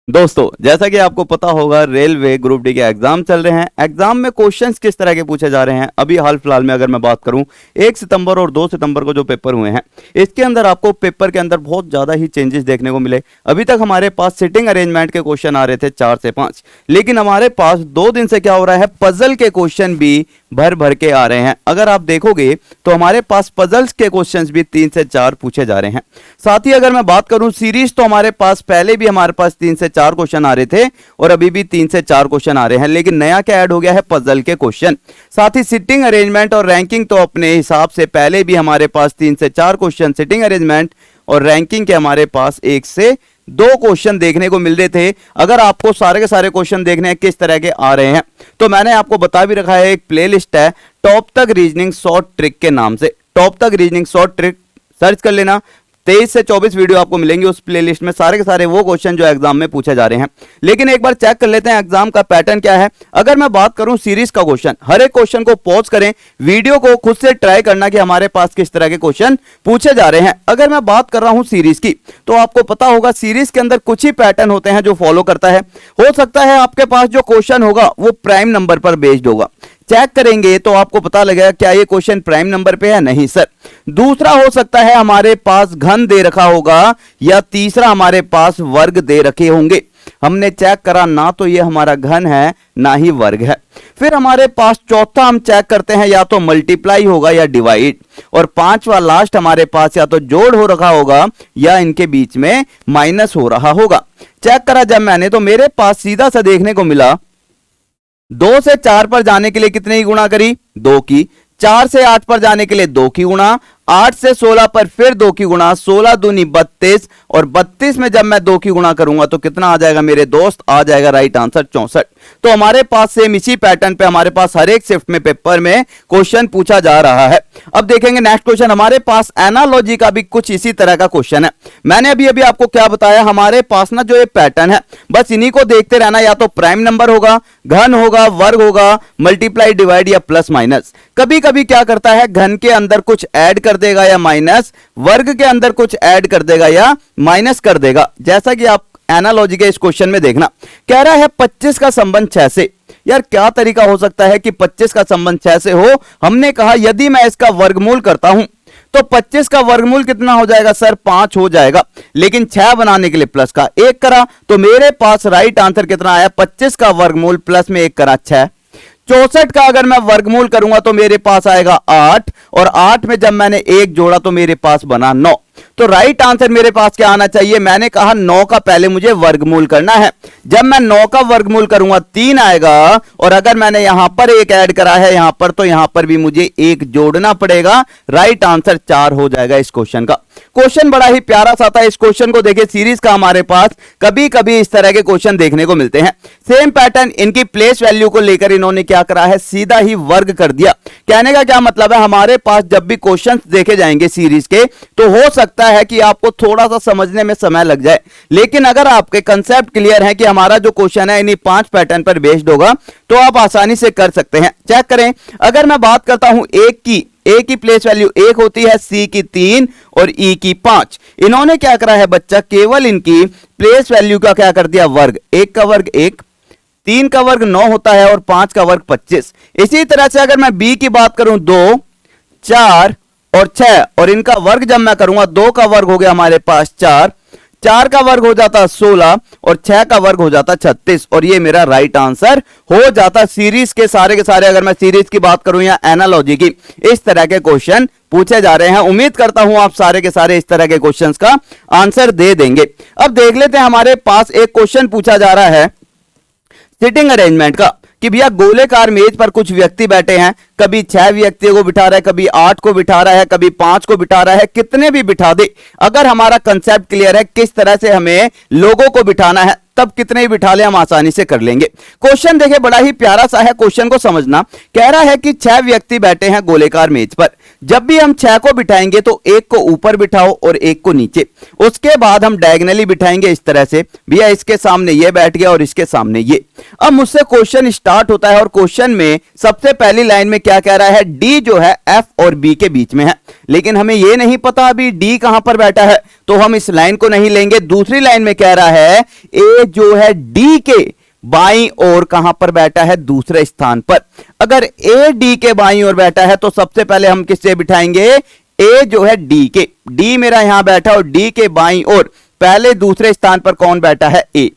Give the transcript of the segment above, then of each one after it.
दोस्तों, जैसा कि आपको पता होगा रेलवे ग्रुप डी के एग्जाम चल रहे हैं। एग्जाम में क्वेश्चंस किस तरह के पूछे जा रहे हैं, अभी हाल फिलहाल में अगर मैं बात करूं 1 सितंबर और 2 सितंबर को जो पेपर हुए हैं, इसके अंदर आपको पेपर के अंदर बहुत ज्यादा ही चेंजेस देखने को मिले। अभी तक हमारे पास सिटिंग अरेंजमेंट के क्वेश्चन आ रहे थे 4 से 5, लेकिन हमारे पास 2 दिन से क्या हो रहा है, पजल के क्वेश्चन भी भर भर के आ रहे हैं। अगर आप देखोगे तो हमारे पास पजल्स के क्वेश्चंस भी 3 से 4 पूछे जा रहे हैं। साथ ही अगर मैं बात करूं सीरीज, तो हमारे पास पहले भी हमारे पास 3 से 4 क्वेश्चन आ रहे थे और अभी भी 3 से 4 क्वेश्चन आ रहे हैं, लेकिन नया क्या ऐड हो गया है, पजल के क्वेश्चन। साथ ही सिटिंग अरेंजमेंट और रैंकिंग तो अपने हिसाब से पहले भी हमारे पास 3 से 4 क्वेश्चन सिटिंग अरेंजमेंट और रैंकिंग के हमारे पास 1 से 2 क्वेश्चन देखने को मिल रहे थे। अगर आपको सारे के सारे क्वेश्चन देखने हैं किस तरह के आ रहे हैं, तो मैंने आपको बता भी रखा है, एक प्लेलिस्ट है टॉप तक रीजनिंग शॉर्ट ट्रिक के नाम से। टॉप तक रीजनिंग शॉर्ट ट्रिक सर्च कर लेना, 23 से 24 वीडियो आपको मिलेंगे उस प्लेलिस्ट में, सारे के सारे वो क्वेश्चन जो एग्जाम में पूछे जा रहे हैं। लेकिन एक बार चेक कर लेते हैं एग्जाम का पैटर्न क्या है। अगर मैं बात करूं सीरीज का क्वेश्चन, हर एक क्वेश्चन को पॉज करें, वीडियो को खुद से ट्राई करना कि हमारे पास किस तरह के क्वेश्चन पूछे जा रहे हैं। अगर मैं बात कर रहा हूं सीरीज की, तो आपको पता होगा सीरीज के अंदर कुछ ही पैटर्न होते हैं जो फॉलो करता है। हो सकता है आपके पास जो क्वेश्चन होगा वो प्राइम नंबर पर बेस्ड होगा, चेक करेंगे तो आपको पता लगेगा क्या ये क्वेश्चन प्राइम नंबर पे है, नहीं सर। दूसरा हो सकता है हमारे पास घन दे रखा होगा, या तीसरा हमारे पास वर्ग दे रखे होंगे। हमने चेक करा ना तो ये हमारा घन है ना ही वर्ग है। फिर हमारे पास चौथा हम चेक करते हैं, या तो मल्टीप्लाई होगा या डिवाइड। और पांचवा लास्ट हमारे पास या तो जोड़ हो रखा होगा या इनके बीच में माइनस हो रहा होगा। चेक करा जब मैंने, तो मेरे पास सीधा सा देखने को मिला 2 से 4 पर जाने के लिए कितने की गुणा करी, 2 की। 4 से 8 पर जाने के लिए 2 की गुणा, 8 से 16 पर फिर 2 की गुणा, 16 दूनी 32, और 32 में जब मैं 2 की गुणा करूंगा तो कितना आ जाएगा मेरे दोस्त, आ जाएगा राइट आंसर 64। तो हमारे पास सेम इसी पैटर्न पे हमारे पास हर एक शिफ्ट में पेपर में क्वेश्चन पूछा जा रहा है। अब देखेंगे नेक्स्ट क्वेश्चन, हमारे पास एनालॉजी का भी कुछ इसी तरह का क्वेश्चन है। मैंने अभी अभी आपको क्या बताया, हमारे पास ना जो ये पैटर्न है बस इन्हीं को देखते रहना, या तो प्राइम नंबर होगा, घन होगा, वर्ग होगा, मल्टीप्लाई, डिवाइड या प्लस माइनस। कभी कभी क्या करता है, घन के अंदर कुछ ऐड कर देगा या माइनस, वर्ग के अंदर कुछ ऐड कर देगा या माइनस कर देगा। जैसा कि आप एनालॉजी के इस क्वेश्चन में देखना, कह रहा है 25 का संबंध 6 से। यार क्या तरीका हो सकता है कि 25 का संबंध 6 से हो। हमने कहा यदि मैं इसका वर्गमूल करता हूं तो 25 का वर्गमूल कितना हो जाएगा सर, 5 हो जाएगा। लेकिन 6 बनाने के लिए प्लस का 1 करा, तो मेरे पास राइट आंसर कितना आया, 25 का वर्गमूल प्लस में 1 करा 6। 64 का अगर मैं वर्गमूल करूंगा तो मेरे पास आएगा 8, और 8 में जब मैंने 1 जोड़ा तो मेरे पास बना 9। तो राइट आंसर मेरे पास क्या आना चाहिए, मैंने कहा 9 का पहले मुझे वर्गमूल करना है। जब मैं 9 का वर्गमूल करूंगा 3 आएगा, और अगर मैंने यहां पर 1 ऐड करा है यहां पर, तो यहां पर भी मुझे 1 जोड़ना पड़ेगा। राइट आंसर 4 हो जाएगा इस क्वेश्चन का। क्वेश्चन बड़ा ही प्यारा सा था। इस क्वेश्चन को देखिए, सीरीज का हमारे पास कभी कभी इस तरह के क्वेश्चन देखने को मिलते हैं। सेम पैटर्न, इनकी प्लेस वैल्यू को लेकर इन्होंने क्या करा है, सीधा ही वर्ग कर दिया। कहने का क्या मतलब है, हमारे पास जब भी क्वेश्चन देखे जाएंगे सीरीज के, तो हो सकता है कि आपको थोड़ा सा समझने में समय लग जाए, लेकिन अगर आपके कंसेप्ट क्लियर है कि हमारा जो क्वेश्चन है इन्हीं 5 पैटर्न पर बेस्ड होगा, तो आप आसानी से कर सकते हैं। चेक करें, अगर मैं बात करता हूं ए की प्लेस वैल्यू 1 होती है, सी की 3 और ई की 5। इन्होंने क्या करा है बच्चा, केवल इनकी प्लेस वैल्यू का क्या कर दिया, वर्ग। 1 का वर्ग 1, 3 का वर्ग 9 होता है, और 5 का वर्ग 25। इसी तरह से अगर मैं बी की बात करूं, 2, 4 और 6, और इनका वर्ग जब मैं करूंगा, 2 का वर्ग हो गया हमारे पास 4, 4 का वर्ग हो जाता 16, और 6 का वर्ग हो जाता 36, और ये मेरा राइट आंसर हो जाता। सीरीज के सारे अगर मैं सीरीज की बात करूं या एनालॉजी की, इस तरह के क्वेश्चन पूछे जा रहे हैं। उम्मीद करता हूं आप सारे के सारे इस तरह के क्वेश्चंस का आंसर दे देंगे। अब देख लेते हैं, हमारे पास एक क्वेश्चन पूछा जा रहा है सिटिंग अरेंजमेंट का, कि भैया गोलेकार मेज पर कुछ व्यक्ति बैठे हैं, कभी 6 व्यक्तियों को बिठा रहा है, कभी 8 को बिठा रहा है, कभी 5 को बिठा रहा है, कितने भी बिठा दे। अगर हमारा कंसेप्ट क्लियर है किस तरह से हमें लोगों को बिठाना है, तब कितने ही बिठा ले हम आसानी से कर लेंगे। क्वेश्चन देखिए, बड़ा ही प्यारा सा है, क्वेश्चन को समझना। कह रहा है कि 6 व्यक्ति बैठे हैं गोलेकार मेज पर। जब भी हम 6 को बिठाएंगे तो 1 को ऊपर बिठाओ और 1 को नीचे। उसके बाद हम डायगोनली बिठाएंगे इस तरह से, भैया इसके सामने ये बैठ गया और इसके सामने ये। अब मुझसे क्वेश्चन स्टार्ट होता है, और क्वेश्चन में सबसे पहली लाइन में क्या कह रहा है, डी जो है एफ और बी के बीच में है। लेकिन हमें ये नहीं पता अभी डी कहां पर बैठा है, तो हम इस लाइन को नहीं लेंगे। दूसरी लाइन में कह रहा है ए जो है डी के बाईं ओर कहां पर बैठा है, दूसरे स्थान पर। अगर ए डी के बाईं ओर बैठा है तो सबसे पहले हम किससे बिठाएंगे, ए जो है डी के, डी मेरा यहां बैठा और डी के बाईं ओर पहले दूसरे स्थान पर कौन बैठा है, ए।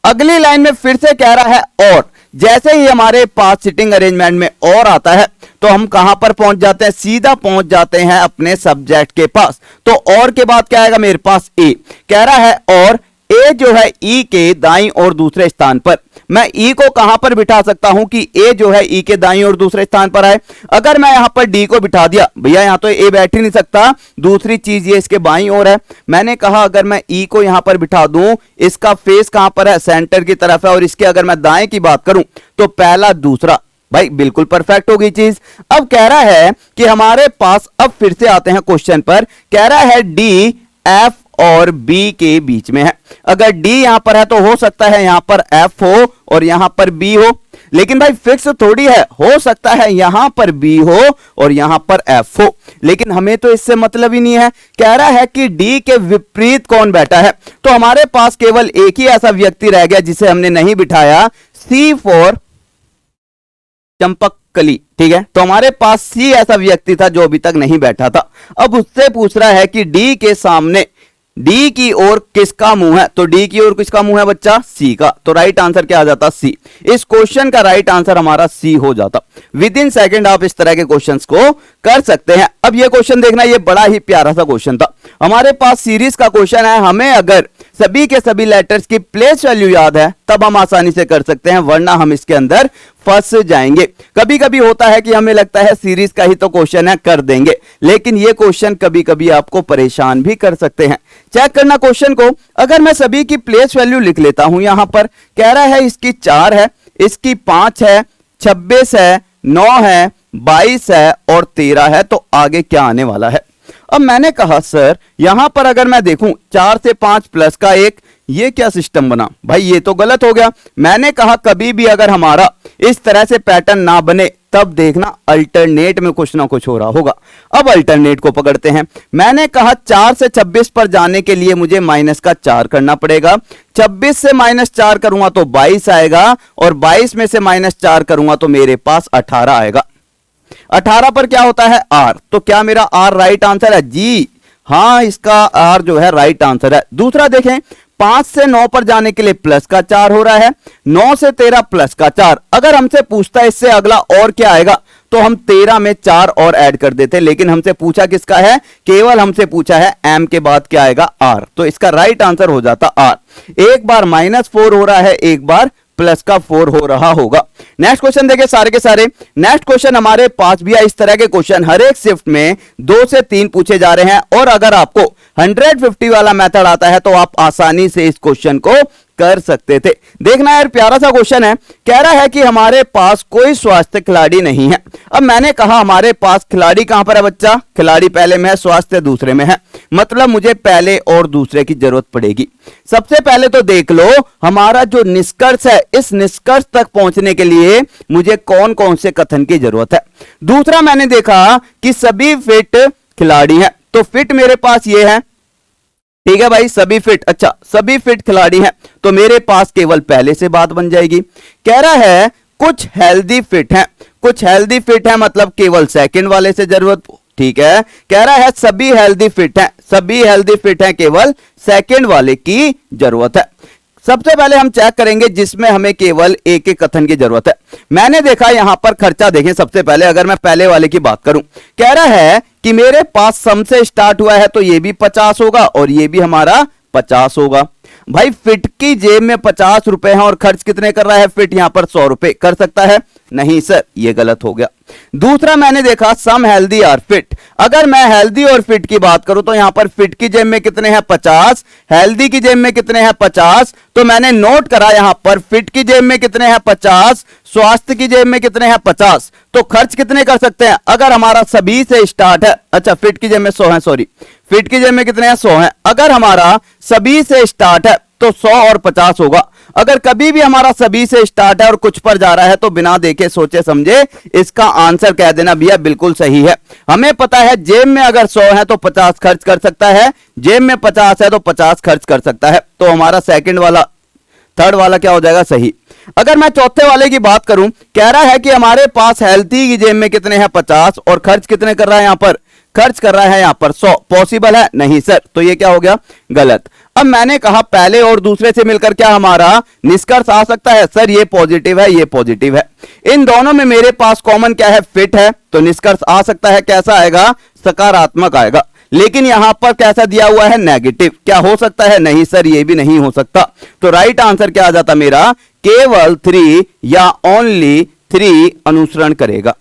अगली लाइन में फिर से कह रहा है और, जैसे ही हमारे पास सिटिंग अरेंजमेंट में और आता है तो हम कहां पर पहुंच जाते हैं, सीधा पहुंच जाते हैं अपने सब्जेक्ट के पास। तो और के बाद क्या आएगा मेरे पास, ए। कह रहा है और ए जो है ई के दाईं और दूसरे स्थान पर। मैं ई को कहां पर बिठा सकता हूं कि ए जो है ई के दाईं और दूसरे स्थान पर आए। अगर मैं यहां पर डी को बिठा दिया, भैया यहां तो ए बैठ ही नहीं सकता, दूसरी चीज ये इसके बाईं ओर है। मैंने कहा अगर मैं ई को यहां पर बिठा दूं, इसका फेस कहां पर है, सेंटर की तरफ है, और इसके अगर मैं दाएं की बात करूं तो पहला दूसरा, भाई बिल्कुल परफेक्ट होगी चीज। अब कह रहा है कि हमारे पास, अब फिर से आते हैं क्वेश्चन पर, कह रहा है डी एफ और बी के बीच में है। अगर डी यहां पर है तो हो सकता है यहां पर एफ हो और यहां पर बी हो, लेकिन भाई फिक्स थोड़ी है, हो सकता है यहां पर बी हो और यहां पर एफ हो, लेकिन हमें तो इससे मतलब ही नहीं है। कह रहा है कि डी के विपरीत कौन बैठा है, तो हमारे पास केवल एक ही ऐसा व्यक्ति रह गया जिसे हमने नहीं बिठाया, सी फॉर चंपकली, ठीक है। तो हमारे पास सी ऐसा व्यक्ति था जो अभी तक नहीं बैठा था। अब उससे पूछ रहा है कि डी के सामने, डी की ओर किसका मुंह है, तो डी की ओर किसका मुंह है बच्चा, सी का। तो राइट आंसर क्या आ जाता, सी। इस क्वेश्चन का राइट आंसर हमारा सी हो जाता। विद इन सेकंड आप इस तरह के क्वेश्चंस को कर सकते हैं। अब ये क्वेश्चन देखना, ये बड़ा ही प्यारा सा क्वेश्चन था। हमारे पास सीरीज का क्वेश्चन है, हमें अगर सभी के सभी लेटर्स की प्लेस वैल्यू याद है तब हम आसानी से कर सकते हैं, वरना हम इसके अंदर फंस जाएंगे। कभी कभी होता है कि हमें लगता है सीरीज का ही तो क्वेश्चन है, कर देंगे, लेकिन ये क्वेश्चन कभी कभी आपको परेशान भी कर सकते हैं। चेक करना क्वेश्चन को। अगर मैं सभी की प्लेस वैल्यू लिख लेता हूं, यहां पर कह रहा है इसकी 4 है, इसकी 5 है, 26 है, 9 है, 22 है और 13 है, तो आगे क्या आने वाला है। अब मैंने कहा सर यहां पर अगर मैं देखूं 4 से 5 प्लस का 1, ये क्या सिस्टम बना, भाई ये तो गलत हो गया। मैंने कहा कभी भी अगर हमारा इस तरह से पैटर्न ना बने तब देखना अल्टरनेट में कुछ ना कुछ हो रहा होगा। अब अल्टरनेट को पकड़ते हैं। मैंने कहा 4 से 26 पर जाने के लिए मुझे माइनस का 4 करना पड़ेगा। 26 से -4 करूंगा तो 22 आएगा, और 22 में से -4 करूंगा तो मेरे पास 18 आएगा। 18 पर क्या होता है, आर। तो क्या मेरा आर राइट आंसर है, जी हां, इसका आर जो है राइट आंसर है। दूसरा देखें, 5 से 9 पर जाने के लिए प्लस का 4 हो रहा है, 9 से 13 प्लस का 4। अगर हमसे पूछता है इससे अगला और क्या आएगा, तो हम 13 में 4 और ऐड कर देते, लेकिन हमसे पूछा किसका है, केवल हमसे पूछा है एम के बाद क्या आएगा, आर। तो इसका राइट आंसर हो जाता आर। एक बार -4 हो रहा है, एक बार प्लस का 4 हो रहा होगा। नेक्स्ट क्वेश्चन देखें सारे के सारे। नेक्स्ट क्वेश्चन हमारे पास भी इस तरह के क्वेश्चन हर एक शिफ्ट में 2 से 3 पूछे जा रहे हैं, और अगर आपको 150 वाला मेथड आता है तो आप आसानी से इस क्वेश्चन को कर सकते थे। देखना यार, प्यारा सा क्वेश्चन है। कह रहा है कि हमारे पास कोई स्वास्थ्य खिलाड़ी नहीं है। अब मैंने कहा हमारे पास खिलाड़ी कहां पर है बच्चा, खिलाड़ी पहले में है, स्वास्थ्य दूसरे में है, मतलब मुझे पहले और दूसरे की जरूरत पड़ेगी। सबसे पहले तो देख लो हमारा जो निष्कर्ष है, इस निष्कर्ष तक पहुंचने के लिए मुझे कौन कौन से कथन की जरूरत है। दूसरा मैंने देखा कि सभी फिट खिलाड़ी हैं, तो फिट मेरे पास ये है, ठीक है भाई, सभी फिट। अच्छा, सभी फिट खिलाड़ी हैं तो मेरे पास केवल पहले से बात बन जाएगी। कह रहा है कुछ हेल्दी फिट हैं, कुछ हेल्दी फिट हैं मतलब केवल सेकंड वाले से जरूरत, ठीक है। कह रहा है सभी हेल्दी फिट हैं, सभी हेल्दी फिट हैं, केवल सेकंड वाले की जरूरत है। सबसे पहले हम चेक करेंगे जिसमें हमें केवल एक एक कथन की जरूरत है। मैंने देखा यहां पर खर्चा देखें। सबसे पहले अगर मैं पहले वाले की बात करूं, कह रहा है कि मेरे पास सम से स्टार्ट हुआ है तो ये भी 50 होगा और ये भी हमारा 50 होगा। भाई फिट की जेब में 50 रुपए हैं और खर्च कितने कर रहा है फिट, यहां पर 100 रुपए कर सकता है, नहीं सर ये गलत हो गया। दूसरा मैंने देखा सम हेल्दी और फिट। अगर मैं हेल्दी और फिट की बात करूं तो यहां पर फिट की जेब में कितने हैं 50, हेल्दी की जेब में कितने हैं 50, तो मैंने नोट करा यहां पर फिट की जेब में कितने हैं 50, स्वास्थ्य की जेब में कितने हैं 50, तो खर्च कितने कर सकते हैं अगर हमारा सभी से स्टार्ट है। अच्छा फिट की जेब में 100 है, सॉरी फिट की जेब में कितने हैं 100 है। अगर हमारा सभी से स्टार्ट है तो 100 और 50 होगा। अगर कभी भी हमारा सभी से स्टार्ट है और कुछ पर जा रहा है तो बिना देखे सोचे समझे इसका आंसर कह देना भैया बिल्कुल सही है। हमें पता है जेब में अगर 100 है तो 50 खर्च कर सकता है, जेब में 50 है तो 50 खर्च कर सकता है। तो हमारा सेकंड वाला, थर्ड वाला क्या हो जाएगा, सही। अगर मैं चौथे वाले की बात करूं, कह रहा है कि हमारे पास हेल्थी की जेब में कितने हैं 50 और खर्च कितने कर रहा है, यहां पर खर्च कर रहा है यहां पर 100। पॉसिबल है? नहीं सर, तो ये क्या हो गया, गलत। अब मैंने कहा पहले और दूसरे से मिलकर क्या हमारा निष्कर्ष आ सकता है, सर ये पॉजिटिव है, ये पॉजिटिव है। इन दोनों में मेरे पास कॉमन क्या है, फिट है, तो निष्कर्ष आ सकता है कैसा आएगा, सकारात्मक आएगा। लेकिन यहां पर कैसा दिया हुआ है, नेगेटिव। क्या हो सकता है, नहीं सर ये भी नहीं हो सकता। तो राइट आंसर क्या आ जाता मेरा, केवल 3 या ओनली 3 अनुसरण करेगा।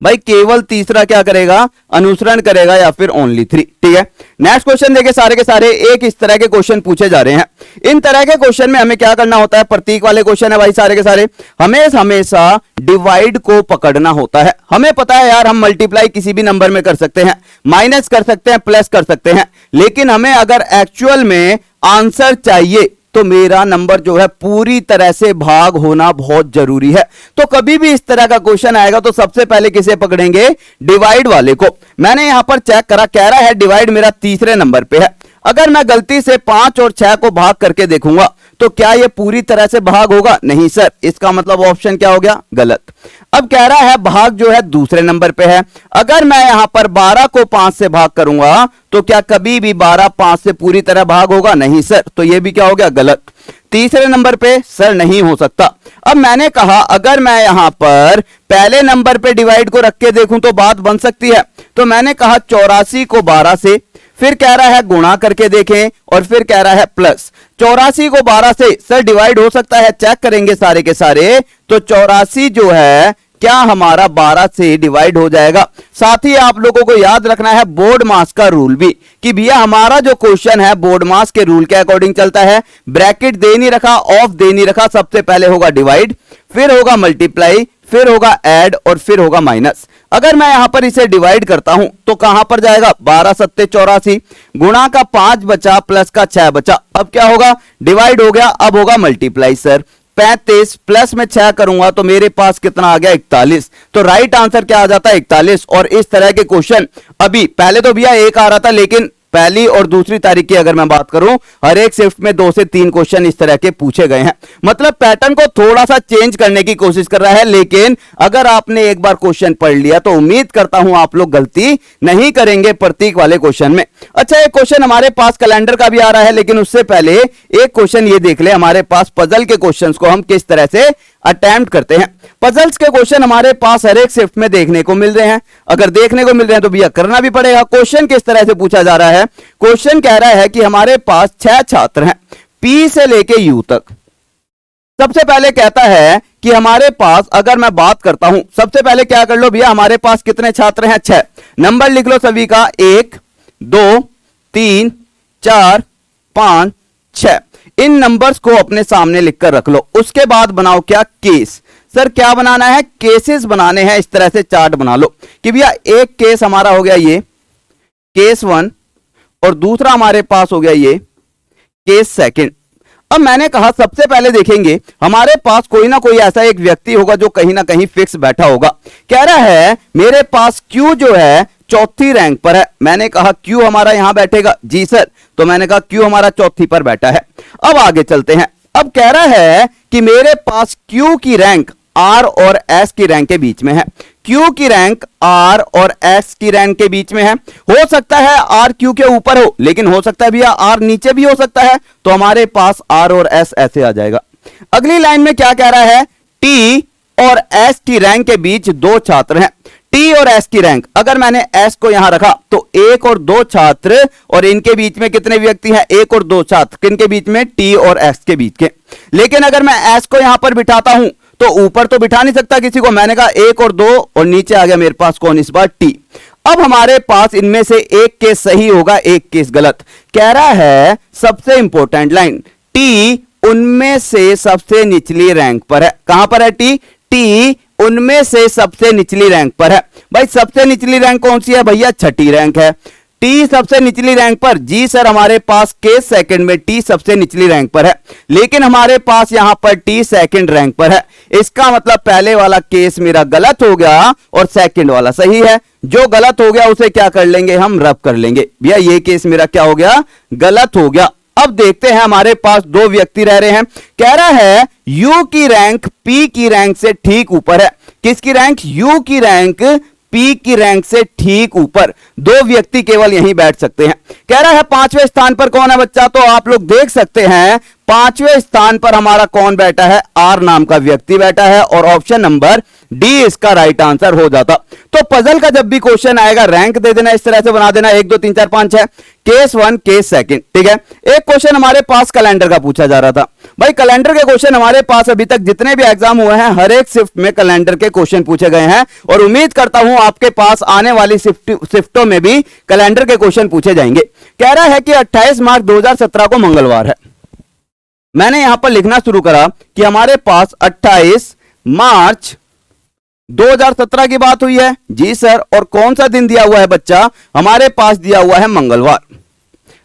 भाई केवल तीसरा क्या करेगा, अनुसरण करेगा या फिर ओनली 3। ठीक है, नेक्स्ट क्वेश्चन देखिए, सारे के सारे एक इस तरह के क्वेश्चन पूछे जा रहे हैं। इन तरह के क्वेश्चन में हमें क्या करना होता है, प्रतीक वाले क्वेश्चन है भाई सारे के सारे, हमें हमेशा डिवाइड को पकड़ना होता है। हमें पता है यार हम मल्टीप्लाई किसी भी नंबर में कर सकते हैं, माइनस कर सकते हैं, प्लस कर सकते हैं, लेकिन हमें अगर एक्चुअल में आंसर चाहिए तो मेरा नंबर जो है पूरी तरह से भाग होना बहुत जरूरी है। तो कभी भी इस तरह का क्वेश्चन आएगा तो सबसे पहले किसे पकड़ेंगे, डिवाइड वाले को। मैंने यहां पर चेक करा, कह रहा है डिवाइड मेरा तीसरे नंबर पे है। अगर मैं गलती से 5 और 6 को भाग करके देखूंगा तो क्या यह पूरी तरह से भाग होगा, नहीं सर, इसका मतलब ऑप्शन क्या हो गया, गलत। अब कह रहा है भाग जो है दूसरे नंबर पे है। अगर मैं यहां पर 12 को 5 से भाग करूंगा तो क्या कभी भी 12 5 से पूरी तरह भाग होगा, नहीं सर, तो यह भी क्या हो गया, गलत। तीसरे नंबर पे सर नहीं हो सकता। अब मैंने कहा अगर मैं यहां पर पहले नंबर पे डिवाइड को रख के देखूं तो बात बन सकती है। तो मैंने कहा 84 को 12 से, फिर कह रहा है गुणा करके देखें और फिर कह रहा है प्लस। 84 को 12 से सर डिवाइड हो सकता है, चेक करेंगे सारे के सारे, तो 84 जो है क्या हमारा 12 से डिवाइड हो जाएगा। साथ ही आप लोगों को याद रखना है बोर्ड मास का रूल भी, कि भैया हमारा जो क्वेश्चन है बोर्ड मास के रूल के अकॉर्डिंग चलता है। ब्रैकेट दे नहीं रखा, ऑफ दे नहीं रखा, सबसे पहले होगा डिवाइड, फिर होगा मल्टीप्लाई, फिर होगा ऐड और फिर होगा माइनस। अगर मैं यहां पर इसे डिवाइड करता हूं तो कहां पर जाएगा, 12 सत्ते 84, गुणा का 5 बचा प्लस का 6 बचा। अब क्या होगा, डिवाइड हो गया, अब होगा मल्टीप्लाई सर। 35 प्लस में 6 करूंगा तो मेरे पास कितना आ गया, 41। तो राइट आंसर क्या आ जाता है, 41। और इस तरह के क्वेश्चन अभी पहले तो भैया एक आ रहा था, लेकिन पहली और दूसरी तारीख की अगर मैं बात करूं, हर एक शिफ्ट में 2 से 3 क्वेश्चन इस तरह के पूछे गए हैं। मतलब पैटर्न को थोड़ा सा चेंज करने की कोशिश कर रहा है, लेकिन अगर आपने एक बार क्वेश्चन पढ़ लिया तो उम्मीद करता हूं आप लोग गलती नहीं करेंगे प्रतीक वाले क्वेश्चन में। अच्छा, एक क्वेश्चन हमारे पास कैलेंडर का भी आ रहा है, लेकिन उससे पहले एक क्वेश्चन ये देख ले, हमारे पास पजल के क्वेश्चंस को हम किस तरह से अटेम्प्ट करते हैं। पजल्स के क्वेश्चन हमारे पास हर एक शिफ्ट में देखने को मिल रहे हैं। अगर देखने को मिल रहे हैं तो भैया करना भी पड़ेगा। क्वेश्चन किस तरह से पूछा जा रहा है, क्वेश्चन कह रहा है कि हमारे पास 6 छात्र हैं पी से लेके यू तक। सबसे पहले कहता है कि हमारे पास, अगर मैं बात करता हूं, सबसे पहले क्या कर लो भैया, हमारे पास कितने छात्र हैं, 6। नंबर लिख लो सभी का, 1 2 3 4 5 6। इन नंबर्स को अपने सामने लिखकर रख लो। उसके बाद बनाओ क्या, केस। सर क्या बनाना है, केसेस बनाने हैं। इस तरह से चार्ट बना लो कि भैया एक केस हमारा हो गया ये केस 1 और दूसरा हमारे पास हो गया ये केस सेकंड। अब मैंने कहा सबसे पहले देखेंगे हमारे पास कोई ना कोई ऐसा एक व्यक्ति होगा जो कहीं ना कहीं फिक्स बैठा होगा। कह रहा है मेरे पास क्यू जो है चौथी रैंक पर है। मैंने कहा क्यू हमारा यहां बैठेगा, जी सर, तो मैंने कहा क्यू हमारा चौथी पर बैठा है। अब आगे चलते हैं। अब कह रहा है कि मेरे पास क्यू की रैंक आर और एस की रैंक के बीच में है। क्यू की रैंक आर और एस की रैंक के बीच में है। हो सकता है आर क्यू के ऊपर हो, लेकिन हो सकता है भैया आर नीचे भी हो सकता है, तो हमारे पास आर और एस ऐसे आ जाएगा। अगली लाइन में क्या कह रहा है, टी और एस की रैंक के बीच 2 छात्र हैं। टी और एस की रैंक, अगर मैंने एस को यहां रखा तो 1 और 2 छात्र, और इनके बीच में कितने व्यक्ति हैं, 1 और 2 छात्र, किनके बीच में, टी और एस के बीच के। लेकिन अगर मैं एस को यहां पर बिठाता हूं तो ऊपर तो बिठा नहीं सकता किसी को, मैंने कहा 1 और 2 और नीचे आ गया मेरे पास कौन, इस बार टी। अब हमारे पास इनमें से एक केस सही होगा, एक केस गलत। कह रहा है सबसे इंपॉर्टेंट लाइन, टी उनमें से सबसे निचली रैंक पर है। कहां पर है टी, टी उनमें से सबसे निचली रैंक पर है। भाई सबसे निचली रैंक कौन सी है भैया, छठी रैंक है। टी सबसे निचली रैंक पर। जी सर, हमारे पास केस सेकंड में टी सबसे निचली रैंक पर है, लेकिन हमारे पास यहां पर टी सेकंड रैंक पर है। इसका मतलब पहले वाला केस मेरा गलत हो गया और सेकंड वाला सही है। जो गलत हो गया उसे क्या कर लेंगे, हम रब कर लेंगे। भैया ये केस मेरा क्या हो गया, गलत हो गया। अब देखते हैं, हमारे पास दो व्यक्ति रह रहे हैं। कह रहा है यू की रैंक पी की रैंक से ठीक ऊपर है। किसकी रैंक, यू की रैंक पी की रैंक से ठीक ऊपर। दो व्यक्ति केवल यहीं बैठ सकते हैं। कह रहा है पांचवें स्थान पर कौन है बच्चा, तो आप लोग देख सकते हैं पांचवें स्थान पर हमारा कौन बैठा है, आर नाम का व्यक्ति बैठा है, और ऑप्शन नंबर डी इसका राइट आंसर हो जाता। तो पजल का जब भी क्वेश्चन आएगा रैंक दे देना, इस तरह से बना देना 1 2 3 4 5 6, केस 1 केस सेकंड, ठीक है। एक क्वेश्चन हमारे पास कैलेंडर का पूछा जा रहा था। भाई कैलेंडर के क्वेश्चन हमारे पास अभी तक जितने भी एग्जाम हुए हैं हर एक शिफ्ट में कैलेंडर के क्वेश्चन पूछे गए हैं, और उम्मीद करता हूं आपके पास आने वाली शिफ्टों में भी कैलेंडर के क्वेश्चन पूछे जाएंगे। कह रहा है कि 28 मार्च 2017 को मंगलवार है। मैंने यहां पर लिखना शुरू करा कि हमारे पास 28 मार्च 2017 की बात हुई है। जी सर, और कौन सा दिन दिया हुआ है बच्चा, हमारे पास दिया हुआ है मंगलवार।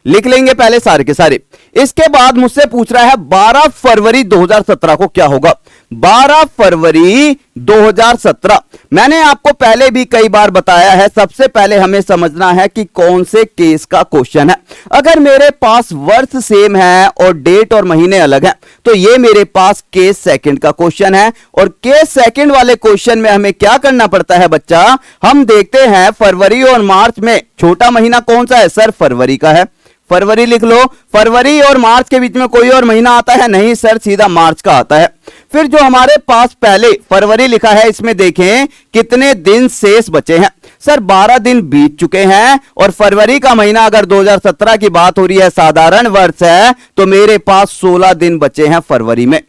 लिख लेंगे पहले सारे के सारे। इसके बाद मुझसे पूछ रहा है 12 फरवरी 2017 को क्या होगा। 12 फरवरी 2017, मैंने आपको पहले भी कई बार बताया है, सबसे पहले हमें समझना है कि कौन से केस का क्वेश्चन है। अगर मेरे पास वर्ष सेम है और डेट और महीने अलग हैं, तो ये मेरे पास केस सेकंड का क्वेश्चन है। और केस सेकंड वाले क्वेश्चन में हमें क्या करना पड़ता है बच्चा, हम देखते हैं फरवरी और मार्च में छोटा महीना कौन सा है, सर फरवरी का है। फरवरी लिख लो। फरवरी और मार्च के बीच में कोई और महीना आता है, नहीं सर, सीधा मार्च का आता है। फिर जो हमारे पास पहले फरवरी लिखा है, इसमें देखें कितने दिन शेष बचे हैं। सर 12 दिन बीत चुके हैं, और फरवरी का महीना अगर 2017 की बात हो रही है, साधारण वर्ष है, तो मेरे पास 16 दिन बचे हैं फरवरी में।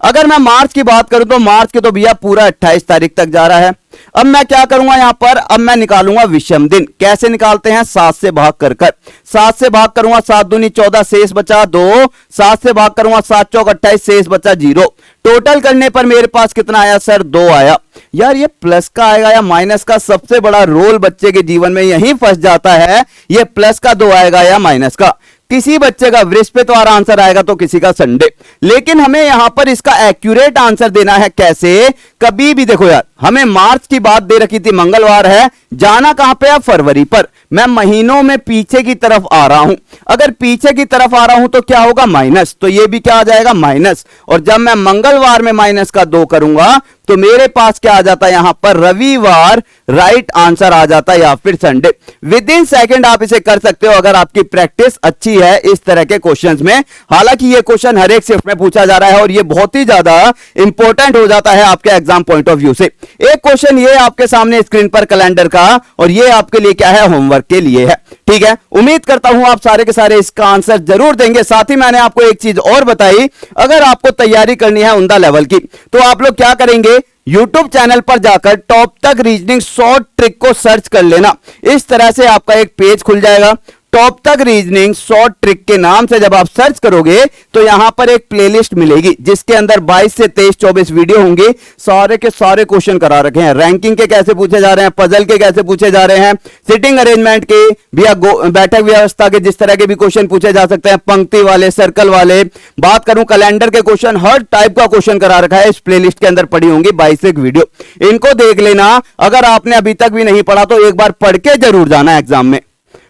अगर मैं मार्च की बात करूं तो मार्च के तो भैया पूरा 28 तारीख तक जा रहा है। अब मैं क्या करूंगा यहां पर, अब मैं निकालूंगा विषम दिन। कैसे निकालते हैं, 7 से भाग कर 7 से भाग करूंगा, 7 दूनी 14, शेष बचा 2। 7 से भाग करूंगा, 7 चौक 28, शेष बचा 0। टोटल करने पर मेरे पास कितना आया सर, 2 आया। यार ये प्लस का आएगा या माइनस का, सबसे बड़ा रोल बच्चे के जीवन में यही फंस जाता है। ये प्लस का 2 आएगा या माइनस का। किसी बच्चे का बृहस्पतिवार आंसर आएगा तो किसी का संडे। लेकिन हमें यहां पर इसका एक्यूरेट आंसर देना है कैसे, कभी भी देखो यार, हमें मार्च की बात दे रखी थी, मंगलवार है, जाना कहां पे है, फरवरी पर। मैं महीनों में पीछे की तरफ आ रहा हूं। अगर पीछे की तरफ आ रहा हूं तो क्या होगा, माइनस। तो ये भी क्या आ जाएगा, माइनस। और जब मैं मंगलवार में माइनस का 2 करूंगा तो मेरे पास क्या आ जाता है यहां पर, रविवार राइट आंसर आ जाता है, या फिर संडे। विद इन सेकंड आप इसे कर सकते हो अगर आपकी प्रैक्टिस अच्छी है इस तरह के क्वेश्चंस में। हालांकि ये क्वेश्चन हर एक शिफ्ट में पूछा जा रहा है, और ये बहुत ही ज्यादा इंपॉर्टेंट हो जाता है आपके एग्जाम पॉइंट ऑफ व्यू से। एक क्वेश्चन ये आपके सामने स्क्रीन पर कैलेंडर का, और ये आपके लिए क्या है, होमवर्क के लिए है, ठीक है। उम्मीद करता हूं आप सारे के सारे इसका आंसर जरूर देंगे। साथ ही मैंने आपको एक चीज और बताई, अगर आपको तैयारी करनी है उमदा लेवल की, तो आप लोग क्या करेंगे, YouTube चैनल पर जाकर टॉप तक रीजनिंग शॉर्ट ट्रिक को सर्च कर लेना। इस तरह से आपका एक पेज खुल जाएगा, टॉप तक रीजनिंग शॉर्ट ट्रिक के नाम से जब आप सर्च करोगे तो यहां पर एक प्लेलिस्ट मिलेगी, जिसके अंदर 22 से 23 24 वीडियो होंगे। सारे के सारे क्वेश्चन करा रखे हैं, रैंकिंग के कैसे पूछे जा रहे हैं, पजल के कैसे पूछे जा रहे हैं, सिटिंग अरेंजमेंट के भैया, बैठक व्यवस्था के जिस तरह के भी क्वेश्चन पूछे जा सकते हैं, पंक्ति वाले, सर्कल वाले, बात करूं कैलेंडर के क्वेश्चन, हर टाइप का क्वेश्चन करा रखा है। इस प्लेलिस्ट के अंदर पड़ी होंगी 22 वीडियो, इनको देख लेना। अगर आपने अभी तक भी नहीं पढ़ा तो एक बार पढ़ के जरूर जाना एग्जाम में।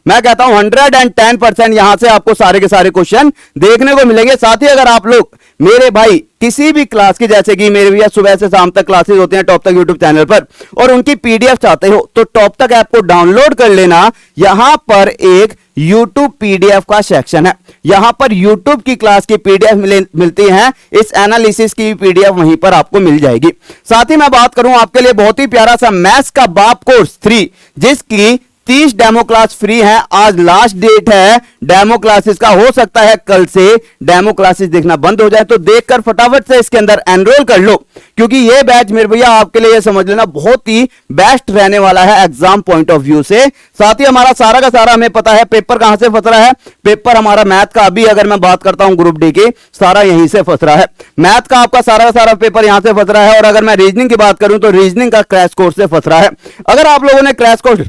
मैं कहता हूं 110% यहां से आपको सारे के सारे क्वेश्चन देखने को मिलेंगे। साथ ही अगर आप लोग मेरे भाई किसी भी क्लास की, जैसे कि मेरे भैया सुबह से शाम तक क्लासेस होते हैं टॉप तक यूट्यूब चैनल पर, और उनकी पीडीएफ चाहते हो तो टॉप तक ऐप को डाउनलोड कर लेना। यहां पर एक YouTube पीडीएफ का सेक्शन है, यहां पर YouTube की क्लास की पीडीएफ मिलती हैं। इस एनालिसिस की पीडीएफ वहीं पर आपको मिल जाएगी। साथ ही मैं बात करूं आपके लिए बहुत ही प्यारा सा मैथ्स का बाप कोर्स 3, जिसकी 30 डेमो क्लास फ्री है। आज लास्ट डेट है डेमो क्लासेस का, हो सकता है कल से डेमो क्लासेस देखना बंद हो जाए, तो देखकर फटाफट से इसके अंदर एनरोल कर लो, क्योंकि ये बैच मेरे भैया आपके लिए, ये समझ लेना, बहुत ही बेस्ट रहने वाला है एग्जाम पॉइंट ऑफ व्यू से। साथ ही हमारा सारा का सारा, हमें पता है पेपर कहां से फंस रहा है, पेपर हमारा मैथ का, अभी अगर मैं बात करता हूं ग्रुप डी के, सारा यहीं से फंस रहा है। मैथ का आपका सारा का सारा पेपर यहां से फंस रहा है, और अगर मैं रीजनिंग की बात करूं तो रीजनिंग का क्रैश कोर्स से फंस रहा है। अगर आप लोगों ने क्रैश कोर्स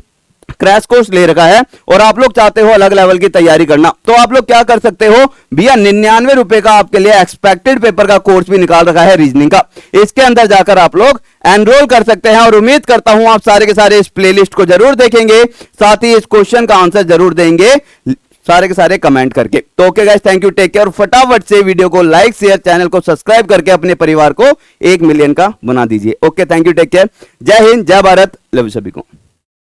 क्रैश कोर्स ले रखा है और आप लोग चाहते हो अलग लेवल की तैयारी करना, तो आप लोग क्या कर सकते हो भैया, 99 रुपए का आपके लिए एक्सपेक्टेड पेपर का कोर्स भी निकाल रखा है रीजनिंग का। इसके अंदर जाकर आप लोग एनरोल कर सकते हैं और उम्मीद करता हूं आप सारे के सारे इस प्लेलिस्ट को जरूर देखेंगे, साथ ही इस क्वेश्चन का आंसर जरूर देंगे सारे के सारे कमेंट करके। तो okay guys, thank you, take care. फटाफट से वीडियो को लाइक शेयर, चैनल को सब्सक्राइब करके अपने परिवार को 1 मिलियन का बना दीजिए। Okay, thank you, take care. जय हिंद, जय भारत, लव सभी को।